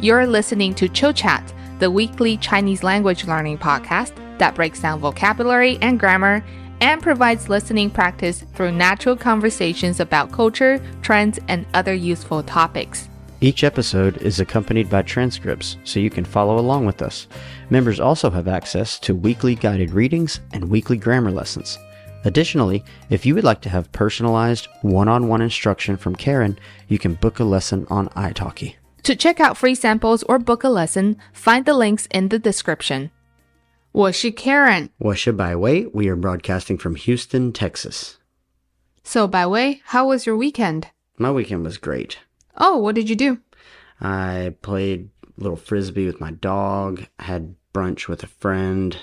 You're listening to Chill Chat, the weekly Chinese language learning podcast that breaks down vocabulary and grammar and provides listening practice through natural conversations about culture, trends, and other useful topics. Each episode is accompanied by transcripts, so you can follow along with us. Members also have access to weekly guided readings and weekly grammar lessons. Additionally, if you would like to have personalized, one-on-one instruction from Karen, you can book a lesson on italki. To check out free samples or book a lesson, find the links in the description. 我是 Karen. 我是 Bai Wei. We are broadcasting from Houston, Texas. So, Bai Wei, how was your weekend? My weekend was great. Oh, what did you do? I played a little frisbee with my dog, had brunch with a friend,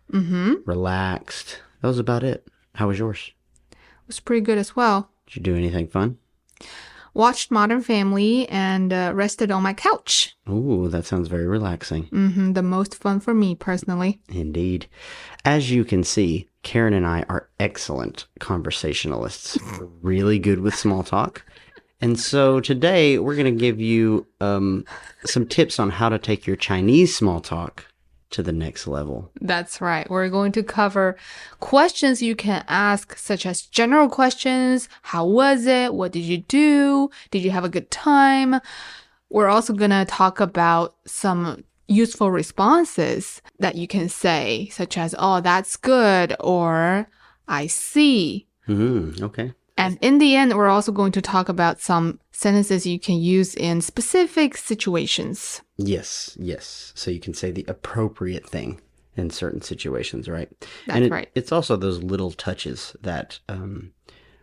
relaxed. That was about it. How was yours? It was pretty good as well. Did you do anything fun? Watched Modern Family and rested on my couch. Ooh, that sounds very relaxing. The most fun for me, personally. Indeed. As you can see, Karen and I are excellent conversationalists. We're really good with small talk. And so today we're going to give you some tips on how to take your Chinese small talk to the next level. That's right. We're going to cover questions you can ask, such as general questions. How was it? What did you do? Did you have a good time? We're also going to talk about some useful responses that you can say, such as, oh, that's good, or I see. Okay. And in the end, we're also going to talk about some sentences you can use in specific situations. Yes. So you can say the appropriate thing in certain situations, right? That's right. It's also those little touches that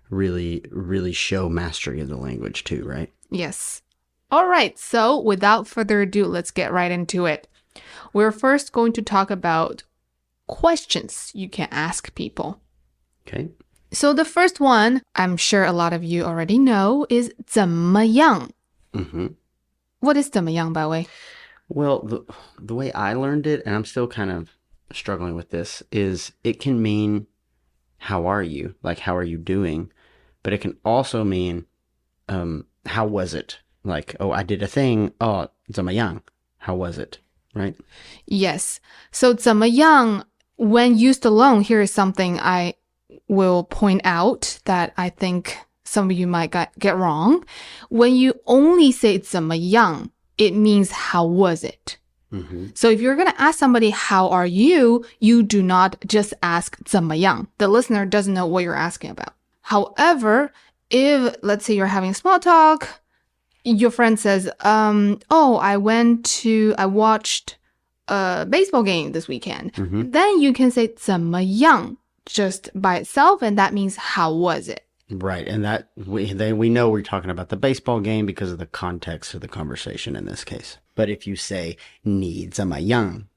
really show mastery of the language too, right? Yes. All right. So without further ado, let's get right into it. We're first going to talk about questions you can ask people. Okay. So the first one, I'm sure a lot of you already know, is 怎么样? What is 怎么样, Bai Wei? Well, the way I learned it, and I'm still kind of struggling with this, is it can mean, how are you? Like, how are you doing? But it can also mean, how was it? Like, oh, I did a thing. Oh, 怎么样? How was it? Right? Yes. So 怎么样, when used alone, here is something I will point out that I think some of you might get wrong. When you only say 怎么样, it means how was it? So if you're going to ask somebody, how are you? You do not just ask 怎么样. The listener doesn't know what you're asking about. However, if, let's say you're having small talk, your friend says, oh, I watched a baseball game this weekend. Then you can say 怎么样 just by itself, and that means how was it? Right, and that we know we're talking about the baseball game because of the context of the conversation in this case. But if you say 你怎么样,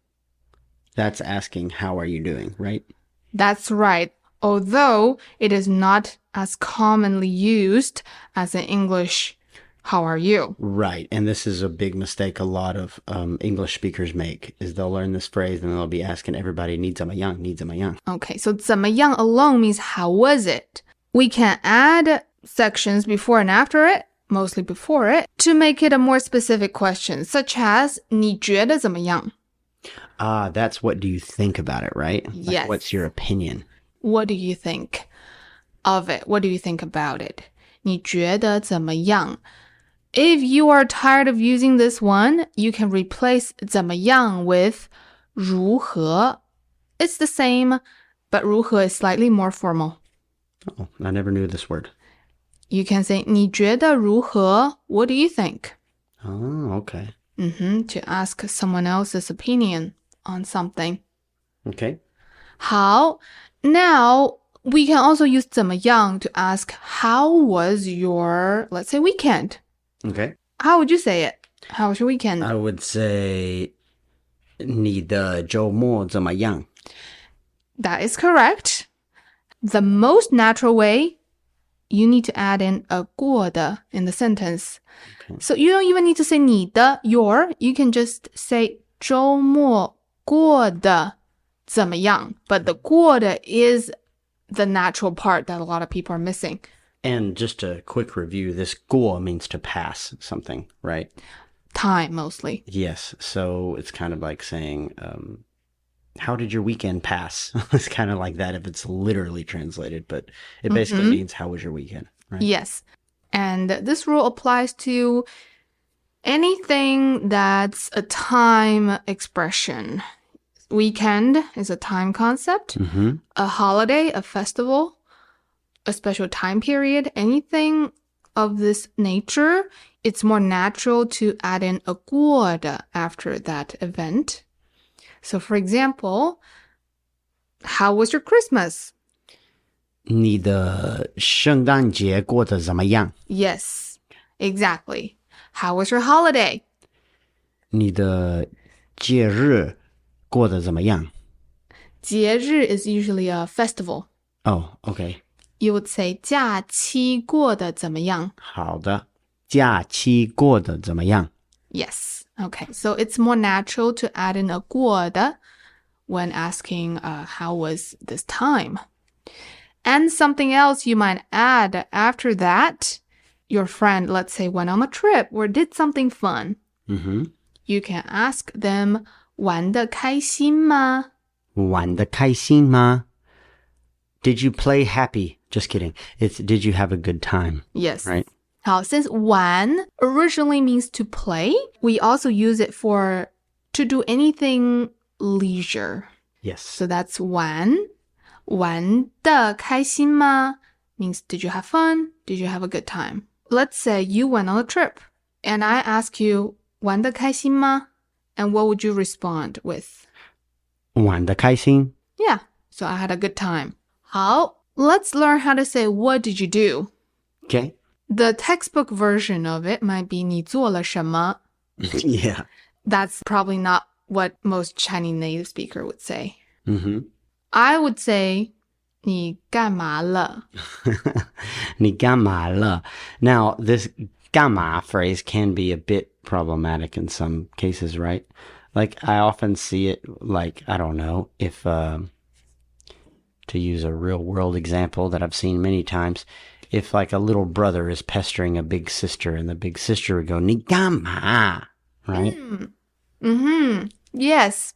that's asking how are you doing, right? That's right. Although it is not as commonly used as in English, how are you? Right, and this is a big mistake a lot of English speakers make, is they'll learn this phrase and they'll be asking everybody 你怎么样, 你怎么样. Okay, so 怎么样 alone means how was it? We can add sections before and after it, mostly before it, to make it a more specific question, such as 你觉得怎么样? That's what do you think about it, right? Yes. Like, what's your opinion? What do you think of it? What do you think about it? 你觉得怎么样? If you are tired of using this one, you can replace 怎么样 with 如何. It's the same, but 如何 is slightly more formal. Oh, I never knew this word. You can say 你觉得如何? What do you think? Oh, okay. To ask someone else's opinion on something. Okay. 好, now we can also use 怎么样 to ask how was your, let's say, weekend. Okay. How would you say it? How was your weekend? I would say 你的周末怎么样? That is correct. The most natural way, you need to add in a 过的 in the sentence. Okay. So you don't even need to say 你的, your. You can just say 周末过得怎么样? But the 过的 is the natural part that a lot of people are missing. And just a quick review, this 过 means to pass something, right? time mostly. Yes. So it's kind of like saying, how did your weekend pass? It's kind of like that if it's literally translated, but it basically means how was your weekend, right? Yes. And this rule applies to anything that's a time expression. Weekend is a time concept. A holiday, a festival, a special time period, anything of this nature, it's more natural to add in a 过的 after that event. So for example, how was your Christmas? 你的圣诞节过得怎么样？ Yes, exactly. How was your holiday? 你的节日过得怎么样？节日 is usually a festival. Oh, okay. You would say 假期过得怎么样? 好的，假期过得怎么样？ Yes. Okay. So it's more natural to add in a 过的 when asking how was this time. And something else you might add after that, your friend, let's say, went on a trip or did something fun. You can ask them, 玩得开心吗?玩得开心吗? Did you play happy? Just kidding. It's did you have a good time? Yes. Right? 好, since 玩 originally means to play, we also use it for to do anything leisure. Yes. So that's 玩. 玩得开心吗 means did you have fun? Did you have a good time? Let's say you went on a trip and I ask you 玩得开心吗? And what would you respond with? 玩得开心. Yeah, so I had a good time. 好, let's learn how to say what did you do? Okay. The textbook version of it might be 你做了什么? Yeah. That's probably not what most Chinese native speaker would say. I would say 你干嘛了? 你干嘛了? Now, this 干嘛 phrase can be a bit problematic in some cases, right? Like, I often see it like, I don't know, if, to use a real world example that I've seen many times, if like a little brother is pestering a big sister and the big sister would go, 你干嘛? Right? Yes.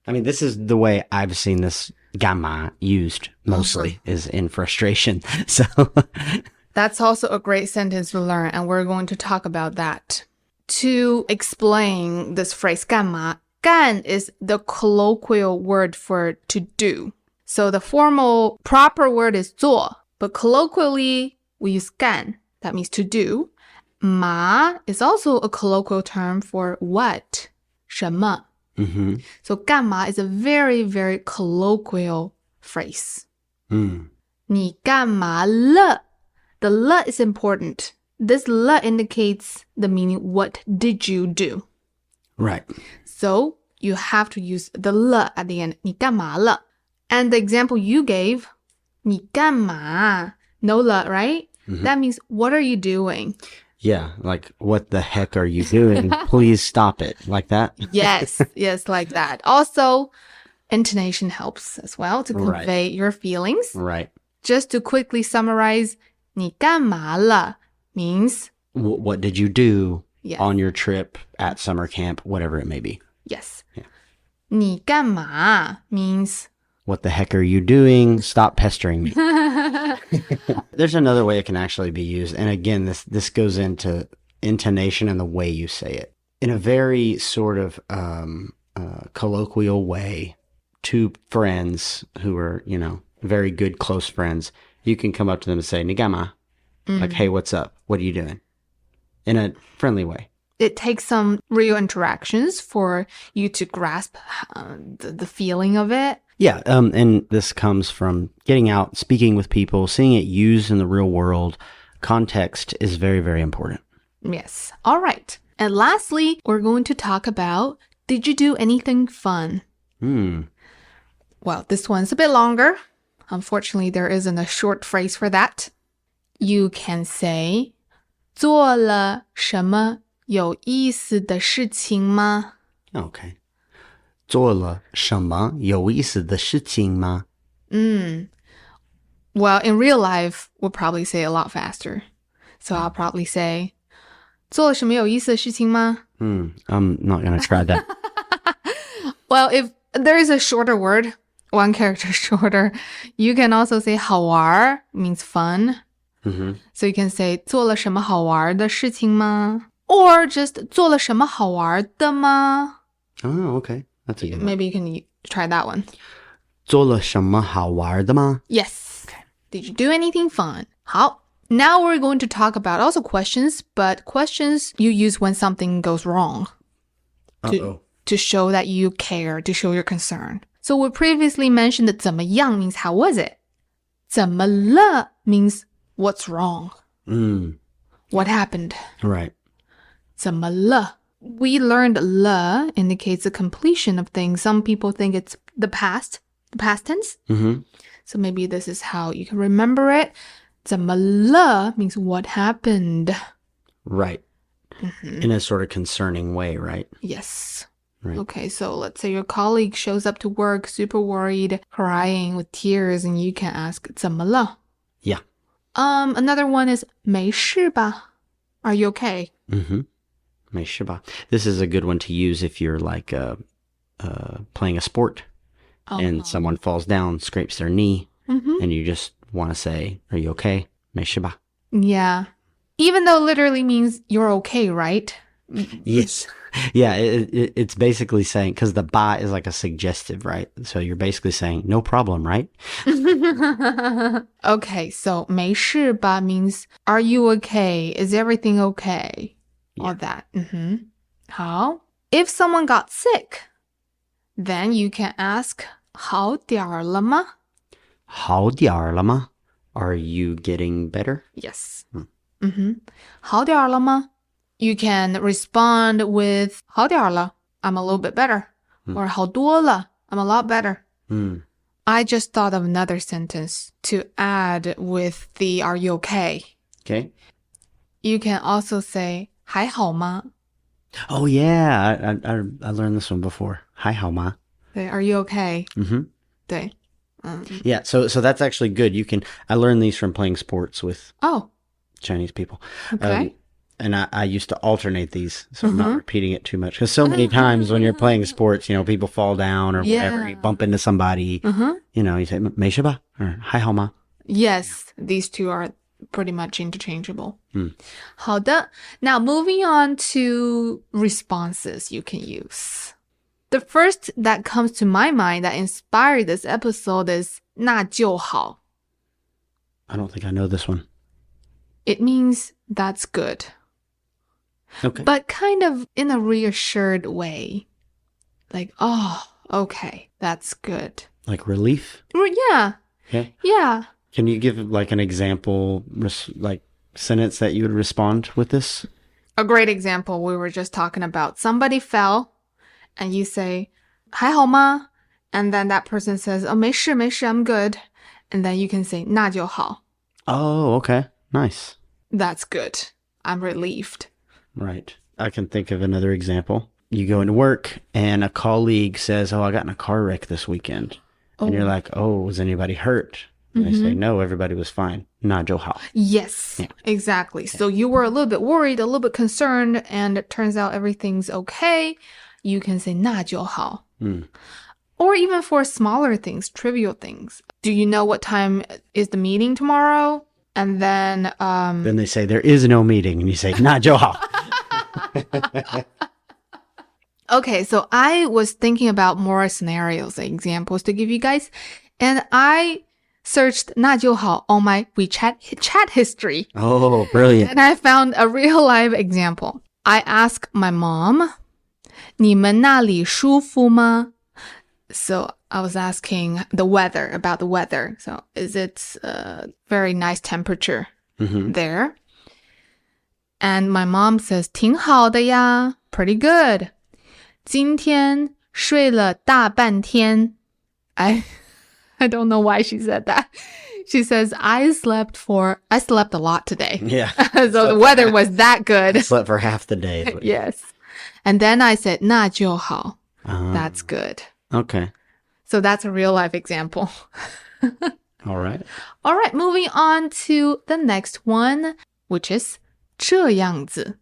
I mean, this is the way I've seen this 干嘛 used mostly is in frustration. So That's also a great sentence to learn, and we're going to talk about that. To explain this phrase 干嘛, 干 is the colloquial word for to do. So the formal proper word is 做, but colloquially we use 干. That means to do. 嘛 is also a colloquial term for what? 什么. So 干嘛 is a very, very colloquial phrase. 你干嘛了? The 了 is important. This 了 indicates the meaning what did you do? Right. So you have to use the 了 at the end. 你干嘛了? And the example you gave, 你干嘛? No 了, right? That means what are you doing? Yeah, like, what the heck are you doing? Please stop it. Like that? Yes, like that. Also, intonation helps as well to convey your feelings. Right. Just to quickly summarize, 你干嘛了 means What did you do Yes. on your trip at summer camp, whatever it may be? yes. Yeah. 你干嘛 means What the heck are you doing? Stop pestering me. There's another way it can actually be used. And again, this goes into intonation and the way you say it. In a very sort of colloquial way, two friends who are, very good close friends, you can come up to them and say, 你干嘛? Like, hey, what's up? What are you doing? In a friendly way. it takes some real interactions for you to grasp the feeling of it. Yeah, and this comes from getting out, speaking with people, seeing it used in the real world. Context is very, very important. Yes. All right. And lastly, we're going to talk about, did you do anything fun? Well, this one's a bit longer. Unfortunately, there isn't a short phrase for that. You can say, 做了什么有意思的事情吗? Okay. 做了什么有意思的事情吗? Well, in real life, we'll probably say it a lot faster. So I'll probably say, 做了什么有意思的事情吗? I'm not going to try that. Well, if there is a shorter word, one character shorter, you can also say 好玩 means fun. So you can say 做了什么好玩的事情吗? Or just 做了什么好玩的吗? Oh, okay. That's a good one. Maybe you can try that one. 做了什么好玩的吗? Yes. Okay. Did you do anything fun? 好. Now we're going to talk about also questions, but questions you use when something goes wrong. To show that you care, to show your concern. So we previously mentioned that 怎么样 means how was it? 怎么了 means what's wrong. What happened? Right. 怎么了? We learned 了 indicates the completion of things. Some people think it's the past tense. So maybe this is how you can remember it. 怎么了 means what happened. Right. In a sort of concerning way, right? Yes. Right. Okay, so let's say your colleague shows up to work super worried, crying with tears, and you can ask 怎么了? Yeah. Another one is 没事吧? Are you okay? 没事吧? This is a good one to use if you're like playing a sport and someone falls down, scrapes their knee, and you just want to say, are you okay? 没事吧? Yeah. Even though literally means you're okay, right? Yes. Yeah, it's basically saying, because the ba is like a suggestive, right? So you're basically saying, no problem, right? Okay, so 没事吧 means, are you okay? Is everything okay? Yeah. All that. 好. If someone got sick, then you can ask, 好点儿了吗? 好点儿了吗? Are you getting better? Yes. 好点儿了吗? You can respond with 好点儿了, I'm a little bit better. Or 好多了, I'm a lot better. I just thought of another sentence to add with the are you okay? Okay. You can also say 还好吗? Oh, yeah. I learned this one before. 还好吗? Are you okay? 对. Yeah, so that's actually good. I learned these from playing sports with Chinese people. Okay. And I used to alternate these, so I'm not repeating it too much. Because so many times when you're playing sports, people fall down or whatever, you bump into somebody, you say, 没事吧? Or 还好吗? Yes, these two are pretty much interchangeable. 好的. Now moving on to responses you can use. The first that comes to my mind that inspired this episode is 那就好. I don't think I know this one. It means that's good. Okay. But kind of in a reassured way. Like, oh, okay, that's good. Like relief? Yeah. Okay. Yeah. Can you give like an example, like sentence that you would respond with this? A great example, we were just talking about somebody fell and you say, 还好吗? And then that person says, oh, 没事, I'm good. And then you can say, 那就好. Oh, okay. Nice. That's good. I'm relieved. Right. I can think of another example. You go into work and a colleague says, oh, I got in a car wreck this weekend. And you're like, oh, was anybody hurt? And they say, no, everybody was fine. 那就好. Yes, exactly. So you were a little bit worried, a little bit concerned, and it turns out everything's okay. You can say 那就好. Or even for smaller things, trivial things. Do you know what time is the meeting tomorrow? And then Then they say, there is no meeting. And you say, 那就好. Okay, so I was thinking about more scenarios, examples to give you guys. And I searched 那就好 on my WeChat chat history. Oh, brilliant. And I found a real life example. I asked my mom, 你们那里舒服吗? So I was asking about the weather. So is it very nice temperature there? And my mom says, 挺好的呀, pretty good. 今天睡了大半天. I don't know why she said that. She says, I slept a lot today. Yeah. So the weather was that good. I slept for half the day. Yes. And then I said, 那就好. That's good. Okay. So that's a real life example. All right. All right, moving on to the next one, which is 这样子.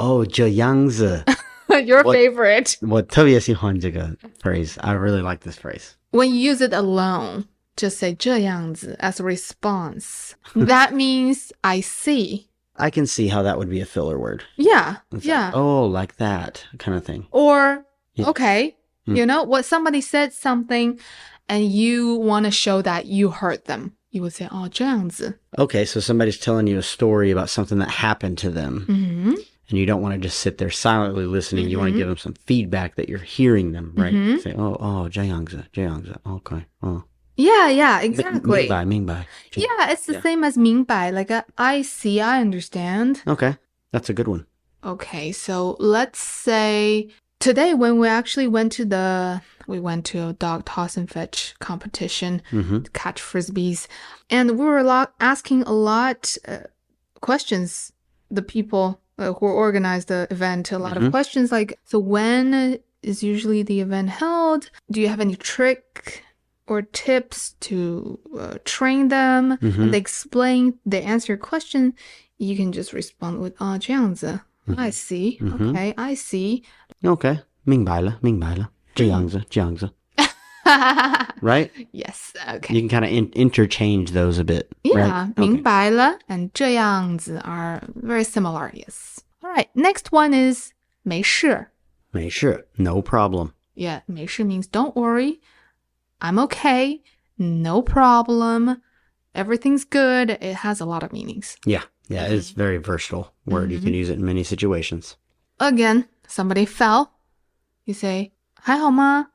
Oh, 这样子. Your What- favorite. 我特别喜欢这个 phrase. I really like this phrase. When you use it alone, just say 这样子 as a response. That means I see. I can see how that would be a filler word. Yeah. It's yeah. like, oh, like that kind of thing. Or, Yeah. okay, you know, what somebody said something and you want to show that you heard them. You would say, 哦，这样子. Okay, so somebody's telling you a story about something that happened to them. Mm-hmm. And you don't want to just sit there silently listening. You want to give them some feedback that you're hearing them, right? Say, oh, 这样子, okay. Oh. Yeah, exactly. 明白. Yeah, it's the same as 明白. Like, I see, I understand. Okay, that's a good one. Okay, so let's say today when we actually went to a dog toss and fetch competition to catch frisbees, and we were asking a lot questions. The people who organized the event, a lot of questions like, so when is usually the event held? Do you have any trick or tips to train them? And they answer your question. You can just respond with 哦，这样子. I see. Okay, I see. Okay, 明白了. 这样子. Right? Yes, okay. You can kind of interchange those a bit. Yeah, right? 明白了 and 这样子 are very similar, yes. All right, next one is 没事. 没事, no problem. Yeah, 没事 means don't worry. I'm okay. No problem. Everything's good. It has a lot of meanings. Yeah, it's a very versatile word. You can use it in many situations. Again, somebody fell. You say, 还好吗?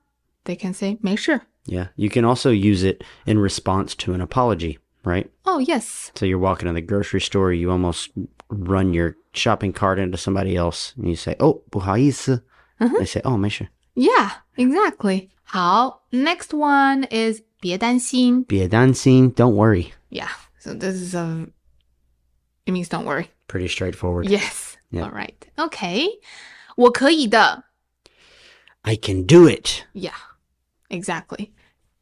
They can say, 没事. Yeah, you can also use it in response to an apology, right? Oh, yes. So you're walking in the grocery store, you almost run your shopping cart into somebody else, and you say, oh, 不好意思. They say, oh, 没事. Yeah, exactly. 好, next one is 别担心. 别担心, don't worry. Yeah, so this is it means don't worry. Pretty straightforward. Yes. Yeah. All right. Okay. 我可以的. I can do it. Yeah, exactly.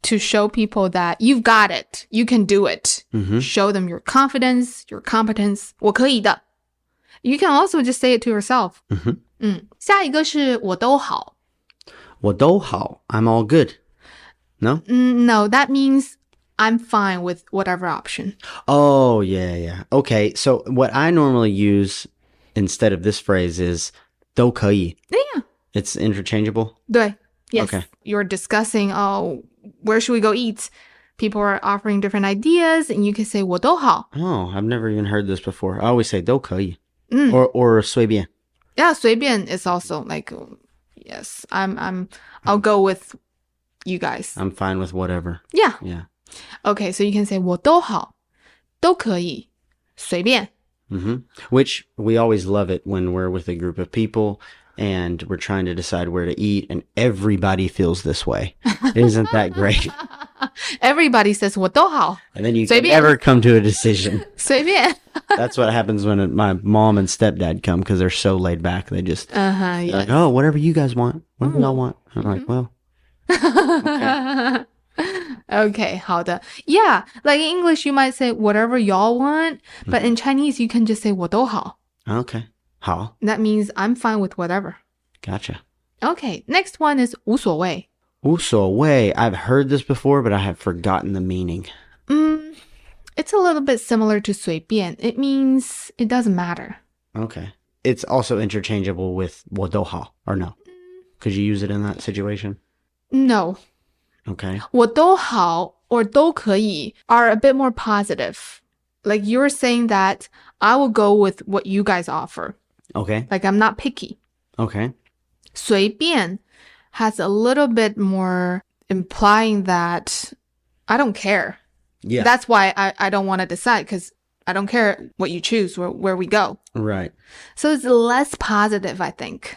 To show people that you've got it. You can do it. Show them your confidence, your competence. 我可以的. You can also just say it to yourself. 下一个是我都好. 我都好, I'm all good. No? No, that means I'm fine with whatever option. Oh, yeah. Okay, so what I normally use instead of this phrase is 都可以. Yeah. It's interchangeable? 对. Yes. Okay. You're discussing, where should we go eat? People are offering different ideas, and you can say 我都好. Oh, I've never even heard this before. I always say 都可以. Or 随便. Yeah, 随便 is also like, yes, I'll go with you guys. I'm fine with whatever. Yeah. Yeah. Okay, so you can say 我都好,都可以,随便. Which we always love it when we're with a group of people and we're trying to decide where to eat and everybody feels this way. Isn't that great? Everybody says 我都好. And then you 随 can 便. never come to a decision. 随便. That's what happens when my mom and stepdad come because they're so laid back. They just Yes. like, oh, whatever you guys want. Whatever y'all want. I'm like, well. Okay, 好的. Yeah, like in English you might say whatever y'all want, but in Chinese you can just say 我都好. Okay. 好. That means I'm fine with whatever. Gotcha. Okay, next one is 无所谓. 无所谓. I've heard this before, but I have forgotten the meaning. It's a little bit similar to 随便. It means it doesn't matter. Okay. It's also interchangeable with 我都好, or no? Could you use it in that situation? No. Okay. 我都好 or 都可以 are a bit more positive. Like you're saying that I will go with what you guys offer. Okay. Like I'm not picky. Okay. 随便 has a little bit more implying that I don't care. Yeah. That's why I don't want to decide because I don't care what you choose, where we go. Right. So it's less positive, I think.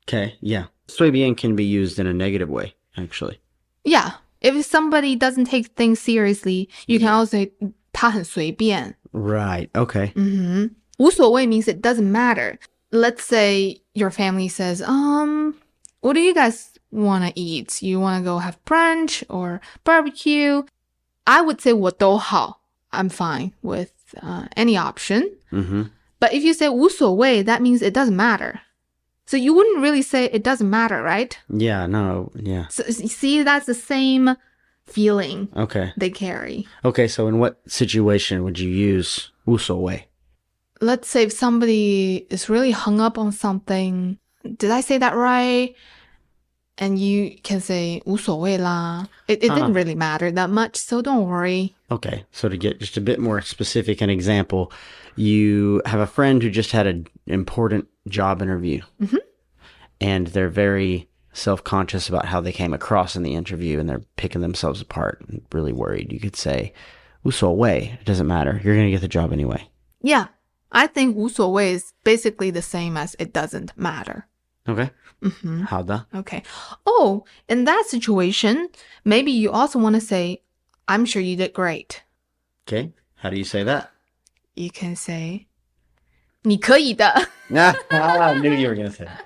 Okay. Yeah. 随便 can be used in a negative way, actually. Yeah. If somebody doesn't take things seriously, you can also say 他很随便. Right. Okay. 无所谓 means it doesn't matter. Let's say your family says, what do you guys want to eat? You want to go have brunch or barbecue? I would say 我都好. I'm fine with any option. But if you say 无所谓, that means it doesn't matter. So you wouldn't really say it doesn't matter, right? Yeah, no, yeah. So see, that's the same feeling Okay. they carry. Okay, so in what situation would you use 无所谓? Let's say if somebody is really hung up on something. Did I say that right? And you can say 无所谓啦. It didn't really matter that much, so don't worry. Okay, so to get just a bit more specific, an example, you have a friend who just had an important job interview. And they're very self-conscious about how they came across in the interview, and they're picking themselves apart and really worried. You could say 无所谓, it doesn't matter. You're going to get the job anyway. Yeah, I think 无所谓 is basically the same as it doesn't matter. Okay. How the? Okay. Oh, in that situation, maybe you also want to say, I'm sure you did great. Okay. How do you say that? You can say, 你可以的. I knew you were going to say that.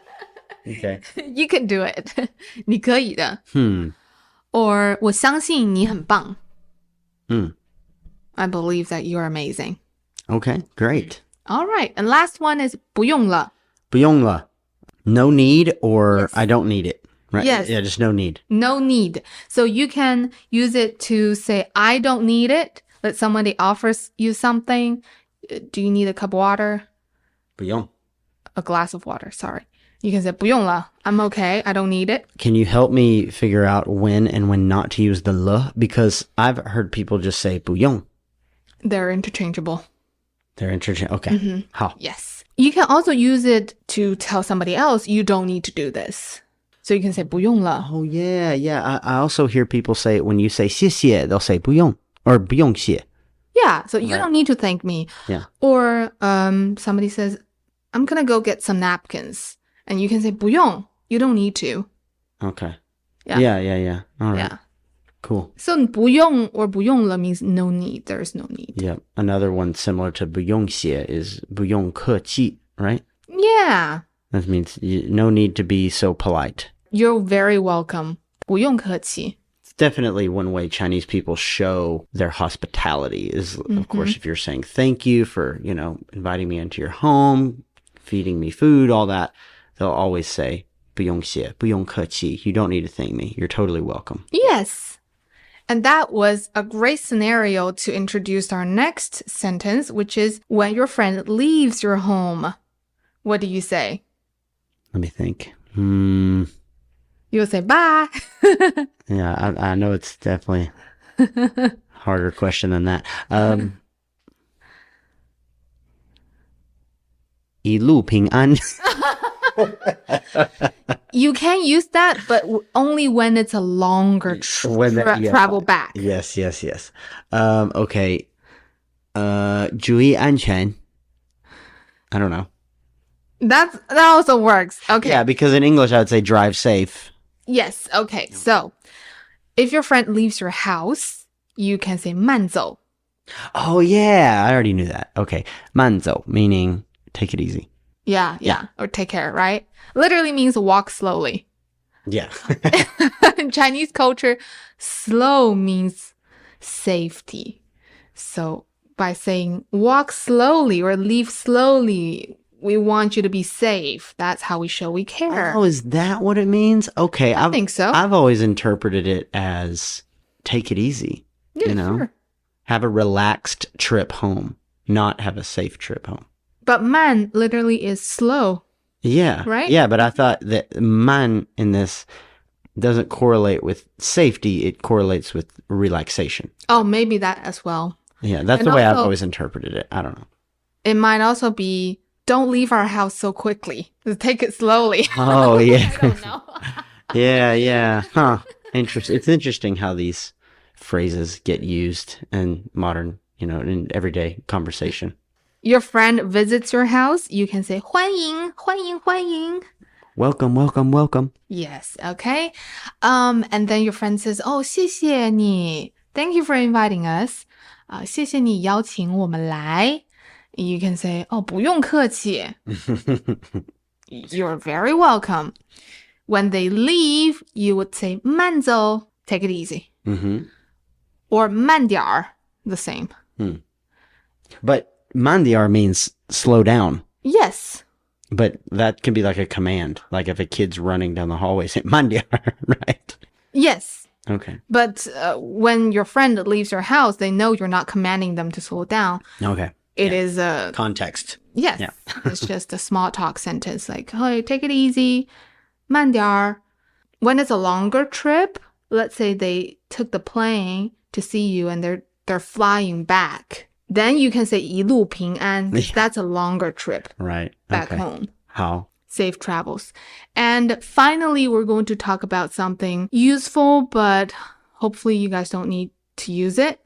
Okay. You can do it. 你可以的. Or 我相信你很棒. I believe that you're amazing. Okay, great. All right. And last one is 不用了. 不用了. No need or Yes. I don't need it. Right? Yes. Yeah, just no need. No need. So you can use it to say, I don't need it. That somebody offers you something. Do you need a cup of water? 不用. A glass of water, sorry. You can say 不用了. I'm okay. I don't need it. Can you help me figure out when and when not to use the le? Because I've heard people just say 不用. They're interchangeable. They're interchangeable. Okay. How? Yes. You can also use it to tell somebody else you don't need to do this. So you can say 不用了. Oh, yeah, yeah. I also hear people say it when you say 谢谢, they'll say 不用 or 不用谢. Yeah, so you don't need to thank me. Yeah. Or somebody says, I'm going to go get some napkins. And you can say 不用. You don't need to. Okay. Yeah. Yeah. All right. Yeah. Cool. So 不用 or 不用了 means no need. There's no need. Yep. Another one similar to 不用谢 is 不用客气, right? Yeah. That means no need to be so polite. You're very welcome. 不用客气. It's definitely one way Chinese people show their hospitality is, of course, if you're saying thank you for, inviting me into your home, feeding me food, all that, they'll always say 不用谢, 不用客气. You don't need to thank me. You're totally welcome. Yes. And that was a great scenario to introduce our next sentence, which is when your friend leaves your home. What do you say? Let me think. You'll say bye. Yeah, I know it's definitely a harder question than that. 一路平安. You can use that, but only when it's a longer travel back. Yes. Okay. 注意安全. I don't know. That also works. Okay. Yeah, because in English I would say drive safe. Yes. Okay. So if your friend leaves your house, you can say 慢走. Oh, yeah. I already knew that. Okay. 慢走, meaning take it easy. Yeah. Or take care, right? Literally means walk slowly. Yeah. In Chinese culture, slow means safety. So by saying walk slowly or leave slowly, we want you to be safe. That's how we show we care. Oh, is that what it means? Okay. I think so. I've always interpreted it as take it easy. Yeah, sure. Have a relaxed trip home, not have a safe trip home. But 慢 literally is slow. Yeah. Right? Yeah, but I thought that 慢 in this doesn't correlate with safety. It correlates with relaxation. Oh, maybe that as well. Yeah, that's And the way I've also- always interpreted it. I don't know. It might also be don't leave our house so quickly. Just take it slowly. Oh, yeah. I don't know. Yeah. Huh. Interesting. It's interesting how these phrases get used in modern, in everyday conversation. Your friend visits your house, you can say 欢迎,欢迎,欢迎. Welcome. Yes, okay. And then your friend says, oh, 谢谢你. Thank you for inviting us. 谢谢你邀请我们来. You can say, oh, 不用客气. You're very welcome. When they leave, you would say 慢走, take it easy. Mm-hmm. Or 慢点儿, the same. But mandiar means slow down. Yes. But that can be like a command. Like if a kid's running down the hallway, say mandiar, right? Yes. Okay. But when your friend leaves your house, they know you're not commanding them to slow down. Okay. It is a... Context. Yes. Yeah. It's just a small talk sentence like, hey, take it easy. 慢点儿. When it's a longer trip, let's say they took the plane to see you and they're flying back. Then you can say 一路平安. That's a longer trip Right. back home. How? Safe travels. And finally, we're going to talk about something useful, but hopefully you guys don't need to use it,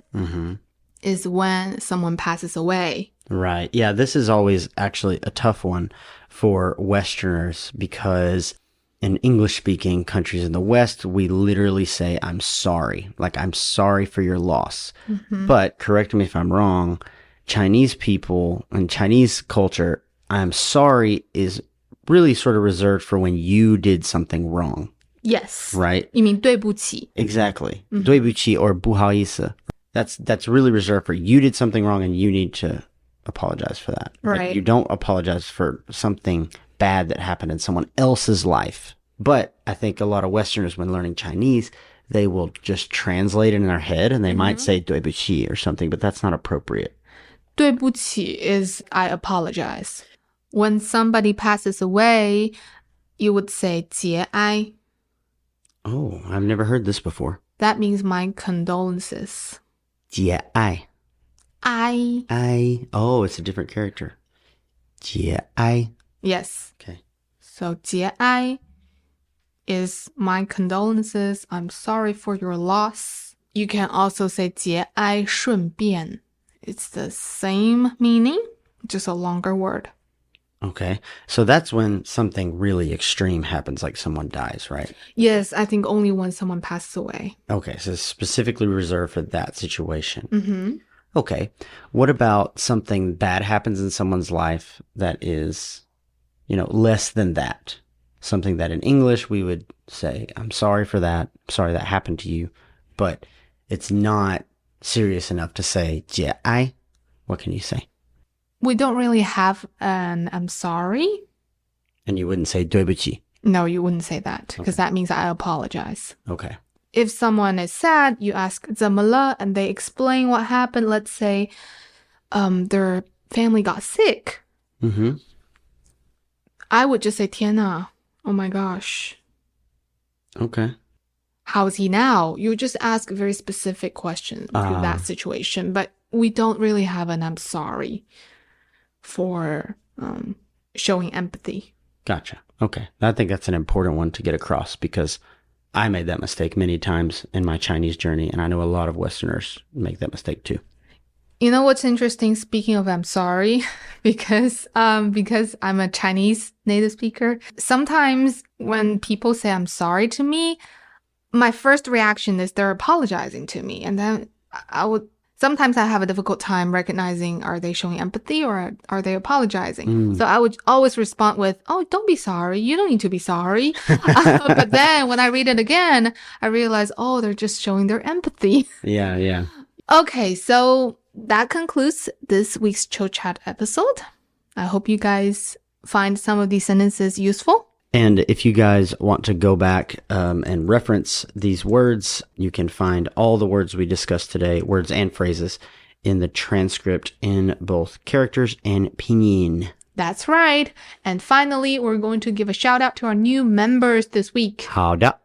is when someone passes away. Right. Yeah, this is always actually a tough one for Westerners because in English-speaking countries in the West, we literally say, I'm sorry. Like, I'm sorry for your loss. But, correct me if I'm wrong, Chinese people and Chinese culture, I'm sorry is really sort of reserved for when you did something wrong. Yes. Right? You mean 对不起. Exactly. 对不起 or 不好意思. That's really reserved for you did something wrong and you need to apologize for that. Right. Like, you don't apologize for something bad that happened in someone else's life. But I think a lot of Westerners, when learning Chinese, they will just translate it in their head and they might say 对不起 or something, but that's not appropriate. 对不起 is I apologize. When somebody passes away, you would say 节哀. Oh, I've never heard this before. That means my condolences. 节哀. I. Oh, it's a different character. 节哀. Yes. Okay. So 节哀 is my condolences. I'm sorry for your loss. You can also say 节哀顺变. It's the same meaning, just a longer word. Okay. So that's when something really extreme happens, like someone dies, right? Yes, I think only when someone passes away. Okay. So it's specifically reserved for that situation. Mm-hmm. Okay. What about something bad happens in someone's life that is, less than that? Something that in English we would say, I'm sorry for that. Sorry that happened to you. But it's not serious enough to say 节哀. What can you say? We don't really have an I'm sorry. And you wouldn't say 对不起. No, you wouldn't say that because that means I apologize. Okay. If someone is sad, you ask 怎么了 and they explain what happened. Let's say their family got sick. Mm-hmm. I would just say 天哪, oh my gosh. Okay. How is he now? You just ask very specific questions to that situation. But we don't really have an I'm sorry for showing empathy. Gotcha. Okay. I think that's an important one to get across because I made that mistake many times in my Chinese journey, and I know a lot of Westerners make that mistake too. You know what's interesting, speaking of I'm sorry, because I'm a Chinese native speaker, sometimes when people say I'm sorry to me, my first reaction is they're apologizing to me. And then sometimes I have a difficult time recognizing, are they showing empathy or are they apologizing? So I would always respond with, oh, don't be sorry. You don't need to be sorry. But then when I read it again, I realize, oh, they're just showing their empathy. Yeah. Okay, so that concludes this week's Chill Chat episode. I hope you guys find some of these sentences useful. And if you guys want to go back and reference these words, you can find all the words we discussed today, words and phrases, in the transcript in both characters and pinyin. That's right. And finally, we're going to give a shout out to our new members this week. 好的.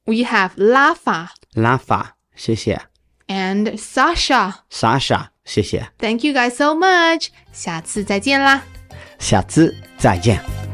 We have Lafa. 拉法,谢谢. And Sasha. Sasha, 谢谢. Thank you guys so much. 下次再见啦。下次再见.